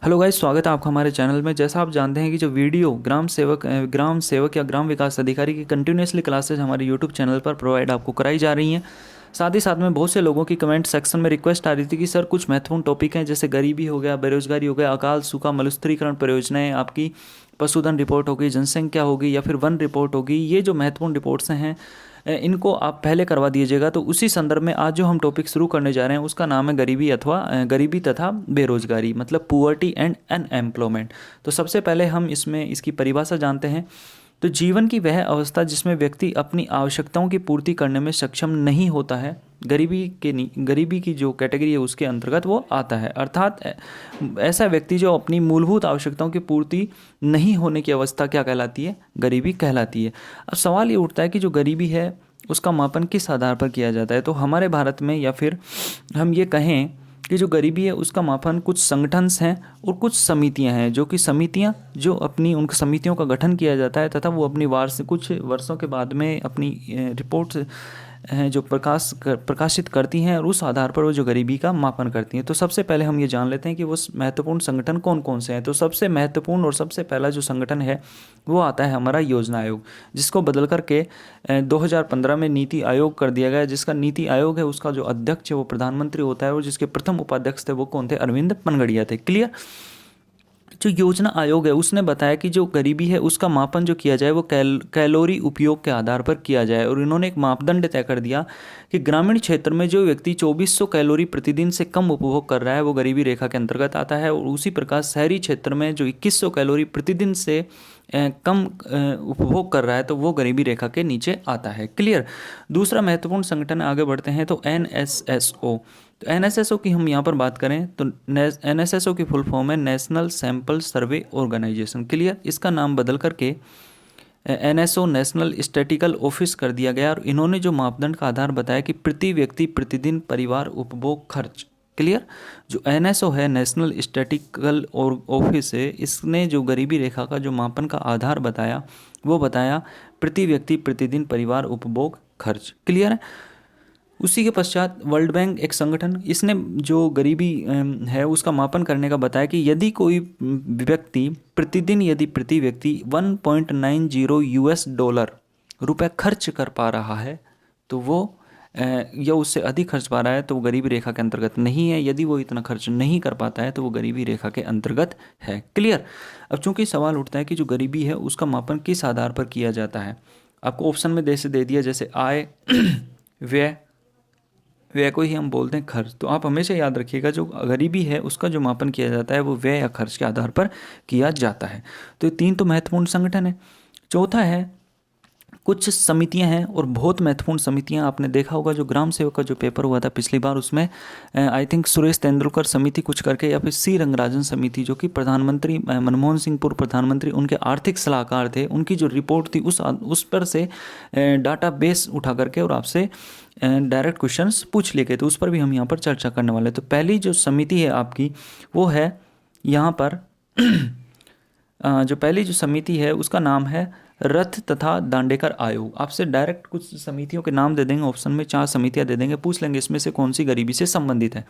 Hello guys, स्वागत है आपका हमारे चैनल में। जैसा आप जानते हैं कि जो वीडियो ग्राम सेवक या ग्राम विकास अधिकारी की कंटिन्यूसली क्लासेज हमारे यूट्यूब चैनल पर प्रोवाइड आपको कराई जा रही हैं। साथ ही साथ में बहुत से लोगों की कमेंट सेक्शन में रिक्वेस्ट आ रही थी कि सर कुछ महत्वपूर्ण टॉपिक हैं, जैसे गरीबी हो गया, बेरोजगारी हो गया, अकाल सूखा, मरुस्थलीकरण परियोजनाएं, आपकी पशुधन रिपोर्ट होगी, जनसंख्या होगी या फिर वन रिपोर्ट होगी। ये जो महत्वपूर्ण रिपोर्ट्स हैं इनको आप पहले करवा दीजिएगा। तो उसी संदर्भ में आज जो हम टॉपिक शुरू करने जा रहे हैं उसका नाम है गरीबी तथा बेरोजगारी, मतलब पुअर्टी एंड अनएम्प्लॉयमेंट। तो सबसे पहले हम इसमें इसकी परिभाषा जानते हैं। तो जीवन की वह अवस्था जिसमें व्यक्ति अपनी आवश्यकताओं की पूर्ति करने में सक्षम नहीं होता है, गरीबी की जो कैटेगरी है उसके अंतर्गत वो आता है। अर्थात ऐसा व्यक्ति जो अपनी मूलभूत आवश्यकताओं की पूर्ति नहीं होने की अवस्था क्या कहलाती है? गरीबी कहलाती है। अब सवाल ये उठता है कि जो गरीबी है उसका मापन किस आधार पर किया जाता है? तो हमारे भारत में, या फिर हम ये कहें कि जो गरीबी है उसका मापन कुछ संगठन हैं और कुछ समितियां हैं, जो कि समितियां जो अपनी उन समितियों का गठन किया जाता है तथा वो अपनी कुछ वर्षों के बाद में अपनी रिपोर्ट हैं जो प्रकाशित करती हैं और उस आधार पर वो जो गरीबी का मापन करती हैं। तो सबसे पहले हम ये जान लेते हैं कि वो महत्वपूर्ण संगठन कौन कौन से हैं। तो सबसे महत्वपूर्ण और सबसे पहला जो संगठन है वो आता है हमारा योजना आयोग, जिसको बदल करके 2015 में नीति आयोग कर दिया गया। जिसका नीति आयोग है उसका जो अध्यक्ष है वो प्रधानमंत्री होता है और जिसके प्रथम उपाध्यक्ष थे वो कौन थे? अरविंद पनगड़िया थे। क्लियर। जो योजना आयोग है उसने बताया कि जो गरीबी है उसका मापन जो किया जाए वो कैलोरी उपयोग के आधार पर किया जाए। और इन्होंने एक मापदंड तय कर दिया कि ग्रामीण क्षेत्र में जो व्यक्ति 2400 कैलोरी प्रतिदिन से कम उपभोग कर रहा है वो गरीबी रेखा के अंतर्गत आता है। और उसी प्रकार शहरी क्षेत्र में जो 2100 कैलोरी प्रतिदिन से कम उपभोग कर रहा है तो वो गरीबी रेखा के नीचे आता है। क्लियर। दूसरा महत्वपूर्ण संगठन, आगे बढ़ते हैं, तो NSSO। तो NSSO की हम यहाँ पर बात करें तो NSSO की फुल फॉर्म है national sample survey organisation. Clear. इसका नाम बदल करके NSO नेशनल स्टैटिकल ऑफिस कर दिया गया। और इन्होंने जो मापदंड का आधार बताया कि प्रति व्यक्ति प्रतिदिन परिवार उपभोग खर्च। क्लियर। जो NSO है नेशनल स्टैटिकल ऑफिस है, इसने जो गरीबी रेखा का जो मापन का आधार बताया वो बताया प्रति व्यक्ति प्रतिदिन परिवार उपभोग खर्च। क्लियर है। उसी के पश्चात वर्ल्ड बैंक एक संगठन, इसने जो गरीबी है उसका मापन करने का बताया कि यदि कोई व्यक्ति प्रतिदिन यदि प्रति व्यक्ति 1.90 US डॉलर रुपए खर्च कर पा रहा है तो वो या उससे अधिक खर्च पा रहा है तो वो गरीबी रेखा के अंतर्गत नहीं है। यदि वो इतना खर्च नहीं कर पाता है तो वो गरीबी रेखा के अंतर्गत है। क्लियर। अब चूंकि सवाल उठता है कि जो गरीबी है उसका मापन किस आधार पर किया जाता है, आपको ऑप्शन में दे दिया, जैसे आय, व्यय को ही हम बोलते हैं खर्च। तो आप हमेशा याद रखिएगा जो गरीबी है उसका जो मापन किया जाता है वो व्यय या खर्च के आधार पर किया जाता है। तो ये तीन तो महत्वपूर्ण संगठन है। चौथा है कुछ समितियां हैं और बहुत महत्वपूर्ण समितियां। आपने देखा होगा जो ग्राम सेवक का जो पेपर हुआ था पिछली बार, उसमें आई थिंक सुरेश तेंदुलकर समिति कुछ करके या फिर सी रंगराजन समिति, जो कि प्रधानमंत्री मनमोहन सिंह पूर्व प्रधानमंत्री उनके आर्थिक सलाहकार थे, उनकी जो रिपोर्ट थी उस पर से डाटा बेस उठा करके और आपसे डायरेक्ट क्वेश्चंस पूछ लिए गए। तो उस पर भी हम यहाँ पर चर्चा करने वाले। तो पहली जो समिति है आपकी वो है यहाँ पर जो पहली जो समिति है उसका नाम है रथ तथा दांडेकर आयोग। आपसे डायरेक्ट कुछ समितियों के नाम दे देंगे, ऑप्शन में 4 समितियां दे देंगे, पूछ लेंगे इसमें से कौन सी गरीबी से संबंधित है।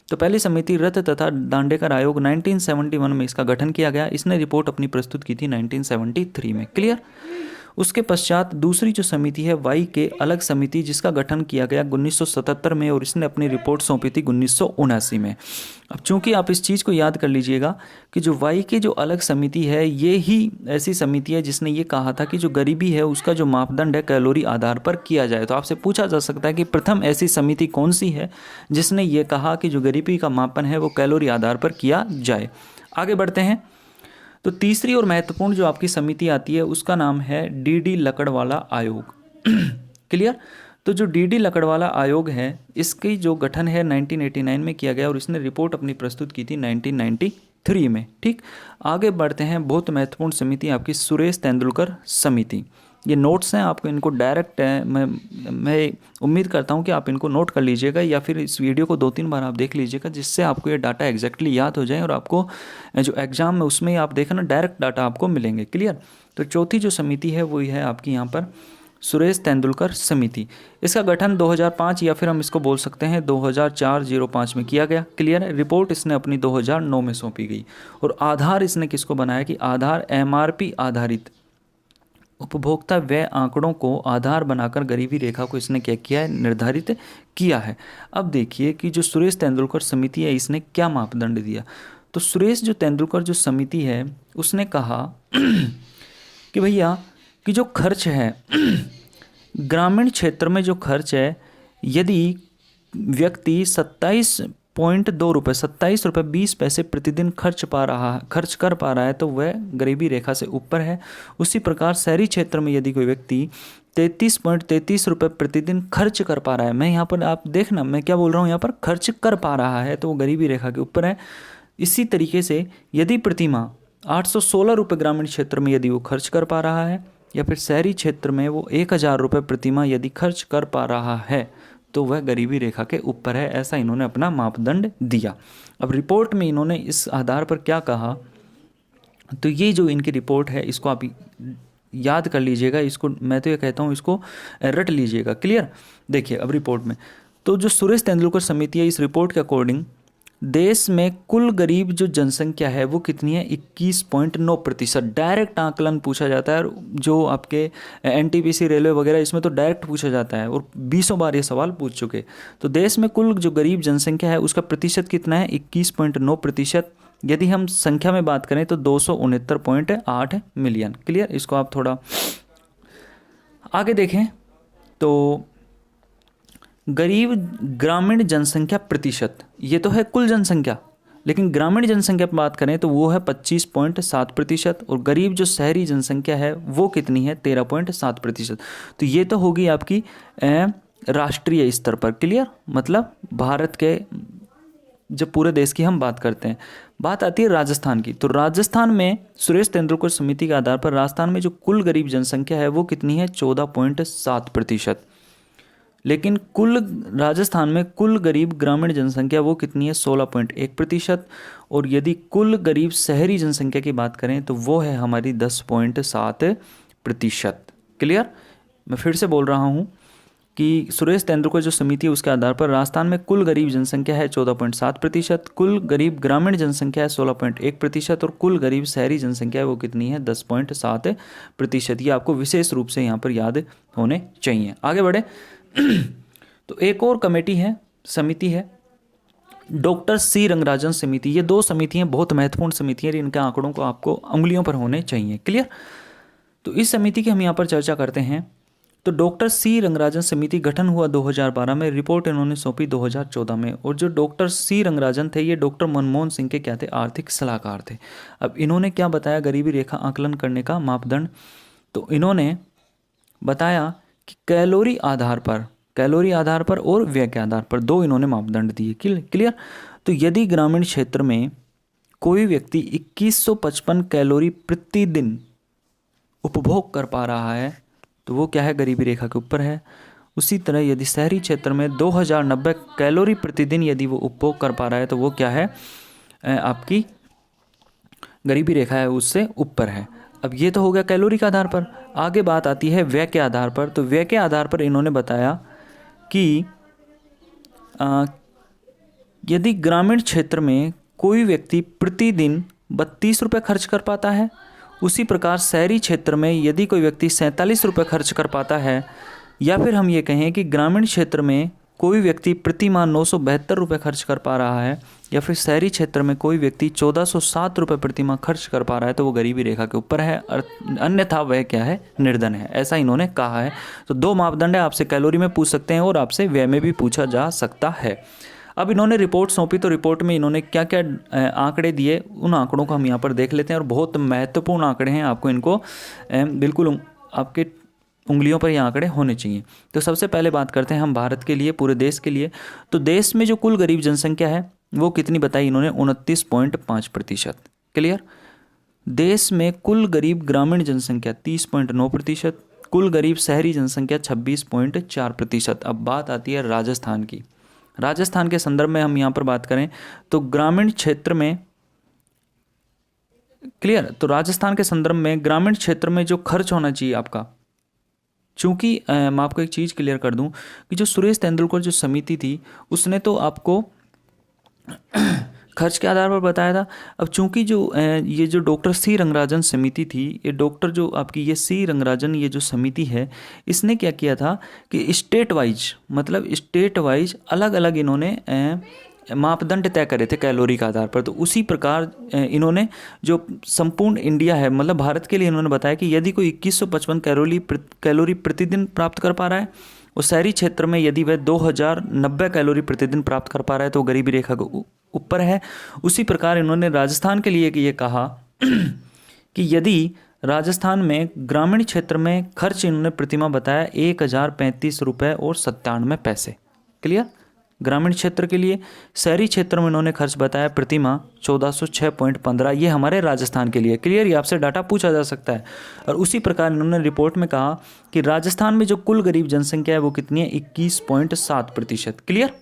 तो पहली समिति रथ तथा दांडेकर आयोग 1971 में इसका गठन किया गया। इसने रिपोर्ट अपनी प्रस्तुत की थी 1973 में। क्लियर। उसके पश्चात दूसरी जो समिति है वाई के अलग समिति, जिसका गठन किया गया 1977 में और इसने अपनी रिपोर्ट सौंपी थी 1979 में। अब चूंकि आप इस चीज़ को याद कर लीजिएगा कि जो वाई के जो अलग समिति है ये ही ऐसी समिति है जिसने ये कहा था कि जो गरीबी है उसका जो मापदंड है कैलोरी आधार पर किया जाए। तो आपसे पूछा जा सकता है कि प्रथम ऐसी समिति कौन सी है जिसने ये कहा कि जो गरीबी का मापन है वो कैलोरी आधार पर किया जाए। आगे बढ़ते हैं। तो तीसरी और महत्वपूर्ण जो आपकी समिति आती है उसका नाम है DD लकड़वाला आयोग। क्लियर। तो जो DD लकड़वाला आयोग है इसकी जो गठन है 1989 में किया गया और इसने रिपोर्ट अपनी प्रस्तुत की थी 1993 में। ठीक। आगे बढ़ते हैं। बहुत महत्वपूर्ण समिति आपकी सुरेश तेंदुलकर समिति। ये नोट्स हैं, आपको इनको डायरेक्ट मैं उम्मीद करता हूँ कि आप इनको नोट कर लीजिएगा या फिर इस वीडियो को 2-3 बार आप देख लीजिएगा, जिससे आपको ये डाटा एग्जैक्टली याद हो जाए और आपको जो एग्जाम में उसमें आप देखना डायरेक्ट डाटा आपको मिलेंगे। क्लियर। तो चौथी जो समिति है वो है आपकी यहाँ पर सुरेश तेंदुलकर समिति। इसका गठन 2005 या फिर हम इसको बोल सकते हैं 2004-05 में किया गया। क्लियर है। रिपोर्ट इसने अपनी 2009 में सौंपी गई। और आधार इसने किसको बनाया कि आधार एमआरपी आधारित उपभोक्ता व्यय आंकड़ों को आधार बनाकर गरीबी रेखा को इसने क्या किया है, निर्धारित किया है। अब देखिए कि जो सुरेश तेंदुलकर समिति है इसने क्या मापदंड दिया। तो सुरेश जो तेंदुलकर जो समिति है उसने कहा कि भैया कि जो खर्च है ग्रामीण क्षेत्र में जो खर्च है, यदि व्यक्ति 27 रुपये 20 पैसे प्रतिदिन खर्च कर पा रहा है तो वह गरीबी रेखा से ऊपर है। उसी प्रकार शहरी क्षेत्र में यदि कोई व्यक्ति 33.33 रुपये प्रतिदिन खर्च कर पा रहा है, मैं यहाँ पर आप देखना मैं क्या बोल रहा हूँ, यहाँ पर खर्च कर पा रहा है तो वो गरीबी रेखा के ऊपर है। इसी तरीके से यदि प्रतिमाह 816 रुपये ग्रामीण क्षेत्र में यदि वो खर्च कर पा रहा है या फिर शहरी क्षेत्र में वो 1000 रुपये प्रतिमाह यदि खर्च कर पा रहा है तो वह गरीबी रेखा के ऊपर है। ऐसा इन्होंने अपना मापदंड दिया। अब रिपोर्ट में इन्होंने इस आधार पर क्या कहा, तो ये जो इनकी रिपोर्ट है इसको आप याद कर लीजिएगा, इसको मैं तो ये कहता हूँ इसको रट लीजिएगा। क्लियर। देखिए अब रिपोर्ट में तो जो सुरेश तेंदुलकर समिति है इस रिपोर्ट के अकॉर्डिंग देश में कुल गरीब जो जनसंख्या है वो कितनी है, 21.9%। डायरेक्ट आकलन पूछा जाता है। जो आपके एनटीपीसी रेलवे वगैरह इसमें तो डायरेक्ट पूछा जाता है और 20 बार ये सवाल पूछ चुके। तो देश में कुल जो गरीब जनसंख्या है उसका प्रतिशत कितना है, 21.9%। यदि हम संख्या में बात करें तो 269.8 मिलियन। क्लियर। इसको आप थोड़ा आगे देखें तो गरीब ग्रामीण जनसंख्या प्रतिशत, ये तो है कुल जनसंख्या, लेकिन ग्रामीण जनसंख्या पर बात करें तो वो है 25.7% और गरीब जो शहरी जनसंख्या है वो कितनी है, 13.7%। तो ये तो होगी आपकी राष्ट्रीय स्तर पर। क्लियर। मतलब भारत के जब पूरे देश की हम बात करते हैं, बात आती है राजस्थान की। तो राजस्थान में सुरेश तेंदुलकर समिति के आधार पर राजस्थान में जो कुल गरीब जनसंख्या है वो कितनी है, 14.7%। लेकिन कुल राजस्थान में कुल गरीब ग्रामीण जनसंख्या वो कितनी है, 16.1%। और यदि कुल गरीब शहरी जनसंख्या की बात करें तो वो है हमारी 10.7%। क्लियर। मैं फिर से बोल रहा हूँ कि सुरेश तेंदुलकर जो समिति है उसके आधार पर राजस्थान में कुल गरीब जनसंख्या है 14.7%, कुल गरीब ग्रामीण जनसंख्या है 16.1% और कुल गरीब शहरी जनसंख्या है वो कितनी है, 10.7%। ये आपको विशेष रूप से यहाँ पर याद होने चाहिए। आगे बढ़े तो एक और कमेटी है, समिति है डॉक्टर सी रंगराजन समिति। ये दो समितियां बहुत महत्वपूर्ण समितियां, इनके आंकड़ों को आपको उंगलियों पर होने चाहिए। क्लियर। तो इस समिति की हम यहाँ पर चर्चा करते हैं। तो डॉक्टर सी रंगराजन समिति गठन हुआ 2012 में, रिपोर्ट इन्होंने सौंपी 2014 में। और जो डॉक्टर सी रंगराजन थे ये डॉक्टर मनमोहन सिंह के क्या थे, आर्थिक सलाहकार थे। अब इन्होंने क्या बताया गरीबी रेखा आकलन करने का मापदंड, तो इन्होंने बताया कि कैलोरी आधार पर और व्यय के आधार पर दो इन्होंने मापदंड दिए। क्लियर। तो यदि ग्रामीण क्षेत्र में कोई व्यक्ति 2155 कैलोरी प्रतिदिन उपभोग कर पा रहा है तो वो क्या है, गरीबी रेखा के ऊपर है। उसी तरह यदि शहरी क्षेत्र में 2090 कैलोरी प्रतिदिन यदि वो उपभोग कर पा रहा है तो वो क्या है, आपकी गरीबी रेखा है उससे ऊपर है। अब ये तो हो गया कैलोरी के आधार पर। आगे बात आती है व्यय के आधार पर। तो व्यय के आधार पर इन्होंने बताया कि यदि ग्रामीण क्षेत्र में कोई व्यक्ति प्रतिदिन 32 रुपये खर्च कर पाता है, उसी प्रकार शहरी क्षेत्र में यदि कोई व्यक्ति 47 रुपये खर्च कर पाता है, या फिर हम ये कहें कि ग्रामीण क्षेत्र में कोई व्यक्ति प्रति माह 972 रुपये खर्च कर पा रहा है, या फिर शहरी क्षेत्र में कोई व्यक्ति 1407 रुपये प्रति माह खर्च कर पा रहा है तो वो गरीबी रेखा के ऊपर है, अन्यथा वह क्या है, निर्धन है। ऐसा इन्होंने कहा है। तो दो मापदंड है, आपसे कैलोरी में पूछ सकते हैं और आपसे व्यय में भी पूछा जा सकता है। अब इन्होंने रिपोर्ट सौंपी तो रिपोर्ट में इन्होंने क्या क्या आंकड़े दिए, उन आंकड़ों को हम यहाँ पर देख लेते हैं। और बहुत महत्वपूर्ण आंकड़े हैं, आपको इनको बिल्कुल आपके उंगलियों पर ये आंकड़े होने चाहिए। तो सबसे पहले बात करते हैं हम भारत के लिए, पूरे देश के लिए। तो देश में जो कुल गरीब जनसंख्या है वो कितनी बताई इन्होंने, 29.5%। क्लियर। देश में कुल गरीब ग्रामीण जनसंख्या 30.9%, कुल गरीब शहरी जनसंख्या 26.4%। अब बात आती है राजस्थान की। राजस्थान के संदर्भ में हम यहाँ पर बात करें तो ग्रामीण क्षेत्र में, क्लियर, तो राजस्थान के संदर्भ में ग्रामीण क्षेत्र में जो खर्च होना चाहिए आपका, चूँकि मैं आपको एक चीज़ क्लियर कर दूं कि जो सुरेश तेंदुलकर जो समिति थी उसने तो आपको खर्च के आधार पर बताया था। अब चूंकि जो ये जो डॉक्टर सी रंगराजन समिति थी, ये डॉक्टर जो आपकी ये सी रंगराजन ये जो समिति है, इसने क्या किया था कि स्टेट वाइज, मतलब स्टेट वाइज अलग अलग इन्होंने मापदंड तय करे थे कैलोरी के आधार पर। तो उसी प्रकार इन्होंने जो संपूर्ण इंडिया है, मतलब भारत के लिए इन्होंने बताया कि यदि कोई 2155 कैलोरी प्रतिदिन प्राप्त कर पा रहा है और शहरी क्षेत्र में यदि वह 2090 कैलोरी प्रतिदिन प्राप्त कर पा रहा है तो गरीबी रेखा के ऊपर है। उसी प्रकार इन्होंने राजस्थान के लिए ये कहा कि यदि राजस्थान में ग्रामीण क्षेत्र में खर्च इन्होंने प्रतिमाह बताया 1035 रुपये और 97 पैसे। क्लियर? ग्रामीण क्षेत्र के लिए। शहरी क्षेत्र में इन्होंने खर्च बताया प्रतिमाह 1406.15, ये हमारे राजस्थान के लिए। क्लियर? ये आपसे डाटा पूछा जा सकता है। और उसी प्रकार इन्होंने रिपोर्ट में कहा कि राजस्थान में जो कुल गरीब जनसंख्या है वो कितनी है, 21.7%। क्लियर?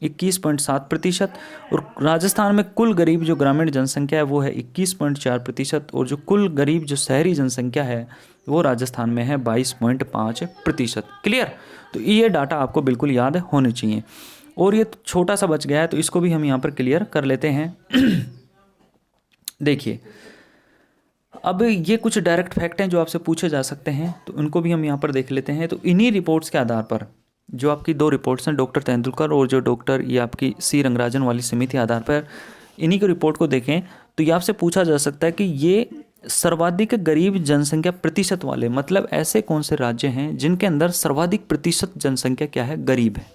21.7%। और राजस्थान में कुल गरीब जो ग्रामीण जनसंख्या है वो है 21.4%। और जो कुल गरीब जो शहरी जनसंख्या है वो राजस्थान में है 22.5%। क्लियर? तो ये डाटा आपको बिल्कुल याद होने चाहिए। और ये छोटा सा बच गया है तो इसको भी हम यहाँ पर क्लियर कर लेते हैं। देखिए, अब ये कुछ डायरेक्ट फैक्ट हैं जो आपसे पूछे जा सकते हैं, तो उनको भी हम यहाँ पर देख लेते हैं। तो इन्हीं रिपोर्ट्स के आधार पर, जो आपकी 2 रिपोर्ट्स हैं, डॉक्टर तेंदुलकर और जो डॉक्टर ये आपकी सी रंगराजन वाली समिति आधार पर, इन्हीं की रिपोर्ट को देखें तो ये आपसे पूछा जा सकता है कि ये सर्वाधिक गरीब जनसंख्या प्रतिशत वाले, मतलब ऐसे कौन से राज्य हैं जिनके अंदर सर्वाधिक प्रतिशत जनसंख्या क्या है, गरीब है।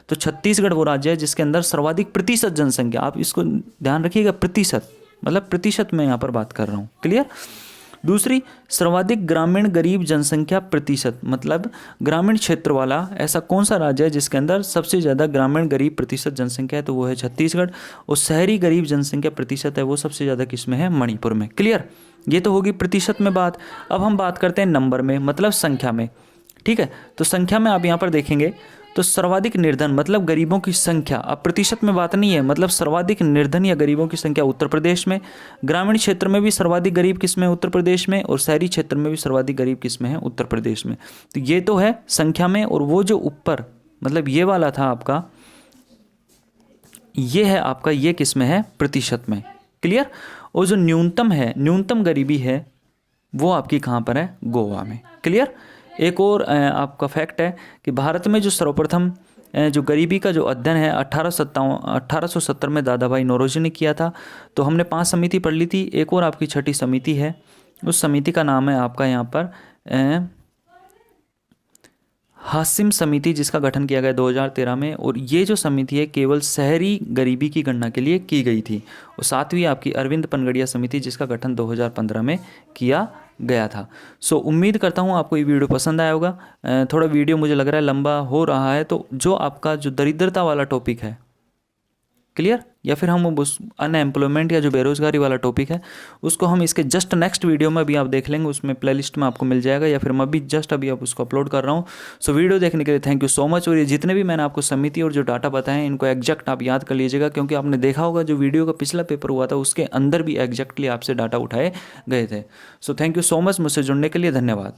तो छत्तीसगढ़ वो राज्य है जिसके अंदर सर्वाधिक प्रतिशत जनसंख्या, आप इसको ध्यान रखिएगा, प्रतिशत, मतलब प्रतिशत में यहाँ पर बात कर रहा हूँ। क्लियर? दूसरी, सर्वाधिक ग्रामीण गरीब जनसंख्या प्रतिशत, मतलब ग्रामीण क्षेत्र वाला ऐसा कौन सा राज्य है जिसके अंदर सबसे ज़्यादा ग्रामीण गरीब प्रतिशत जनसंख्या है, तो वो है छत्तीसगढ़। और शहरी गरीब जनसंख्या प्रतिशत है वो सबसे ज़्यादा किस में है, मणिपुर में। क्लियर? ये तो होगी प्रतिशत में बात। अब हम बात करते हैं नंबर में, मतलब संख्या में। ठीक है? तो संख्या में आप यहाँ पर देखेंगे तो सर्वाधिक निर्धन, मतलब गरीबों की संख्या, अब प्रतिशत में बात नहीं है, मतलब सर्वाधिक निर्धन या गरीबों की संख्या उत्तर प्रदेश में। ग्रामीण क्षेत्र में भी सर्वाधिक गरीब किस में है, उत्तर प्रदेश में। और शहरी क्षेत्र में भी सर्वाधिक गरीब किस में है, उत्तर प्रदेश में। तो ये तो है संख्या में। और वो जो ऊपर, मतलब ये वाला था आपका, ये है आपका, ये किस में है, प्रतिशत में। क्लियर? और जो न्यूनतम है, न्यूनतम गरीबी है, वो आपकी कहाँ पर है, गोवा में। क्लियर? एक और आपका फैक्ट है कि भारत में जो सर्वप्रथम जो गरीबी का जो अध्ययन है 1870 में दादा भाई नौरोजी ने किया था। तो हमने 5 समिति पढ़ ली थी। एक और आपकी 6ठी समिति है, उस समिति का नाम है आपका यहाँ पर हासिम समिति, जिसका गठन किया गया 2013 में। और ये जो समिति है केवल शहरी गरीबी की गणना के लिए की गई थी। और 7वीं आपकी अरविंद पनगड़िया समिति, जिसका गठन 2015 में किया गया था। सो उम्मीद करता हूँ आपको ये वीडियो पसंद आया होगा। थोड़ा वीडियो मुझे लग रहा है लंबा हो रहा है, तो जो आपका जो दरिद्रता वाला टॉपिक है, क्लियर, या फिर हम उस अनएम्प्लॉयमेंट या जो बेरोजगारी वाला टॉपिक है उसको हम इसके जस्ट नेक्स्ट वीडियो में अभी आप देख लेंगे, उसमें प्लेलिस्ट में आपको मिल जाएगा, या फिर मैं अभी जस्ट अभी आप उसको अपलोड कर रहा हूँ। सो वीडियो देखने के लिए थैंक यू सो मच। और ये जितने भी मैंने आपको समिति और जो डाटा बताए इनको एग्जैक्ट आप याद कर लीजिएगा, क्योंकि आपने देखा होगा जो वीडियो का पिछला पेपर हुआ था उसके अंदर भी एग्जैक्टली आपसे डाटा उठाए गए थे। So thank you so much, मुझसे जुड़ने के लिए धन्यवाद।